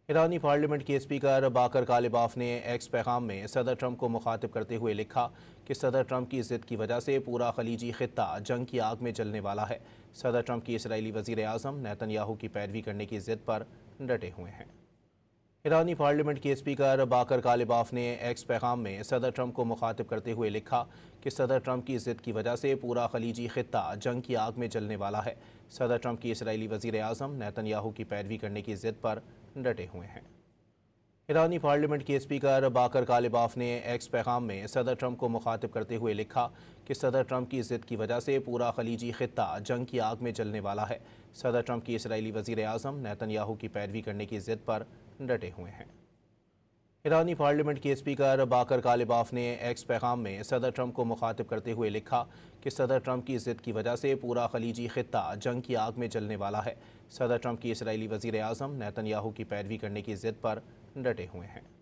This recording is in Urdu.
ایرانی پارلیمنٹ کے اسپیکر باقر کالباف نے ایکس پیغام میں صدر ٹرمپ کو مخاطب کرتے ہوئے لکھا کہ صدر ٹرمپ کی ضد کی وجہ سے پورا خلیجی خطہ جنگ کی آگ میں جلنے والا ہے۔ صدر ٹرمپ کی اسرائیلی وزیر اعظم نیتن یاہو کی پیروی کرنے کی ضد پر ڈٹے ہوئے ہیں۔ ایرانی پارلیمنٹ کے اسپیکر باقر کالباف نے ایکس پیغام میں صدر ٹرمپ کو مخاطب کرتے ہوئے لکھا کہ صدر ٹرمپ کی ضد کی وجہ سے پورا خلیجی خطہ جنگ کی آگ میں جلنے والا ہے۔ صدر ٹرمپ کی اسرائیلی وزیر اعظم نیتن یاہو کی پیروی کرنے کی ضد پر ڈٹے ہوئے ہیں۔ ایرانی پارلیمنٹ کے اسپیکر باقر کالباف نے ایکس پیغام میں صدر ٹرمپ کو مخاطب کرتے ہوئے لکھا کہ صدر ٹرمپ کی ضد کی وجہ سے پورا خلیجی خطہ جنگ کی آگ میں جلنے والا ہے۔ صدر ٹرمپ کی اسرائیلی وزیر اعظم نیتن یاہو کی پیروی کرنے کی ضد پر ڈٹے ہوئے ہیں۔ ایرانی پارلیمنٹ کے اسپیکر باقر کالباف نے ایکس پیغام میں صدر ٹرمپ کو مخاطب کرتے ہوئے لکھا کہ صدر ٹرمپ کی ضد کی وجہ سے پورا خلیجی خطہ جنگ کی آگ میں جلنے والا ہے۔ صدر ٹرمپ کی اسرائیلی وزیر اعظم نیتن یاہو کی پیروی کرنے کی ضد پر ڈٹے ہوئے ہیں۔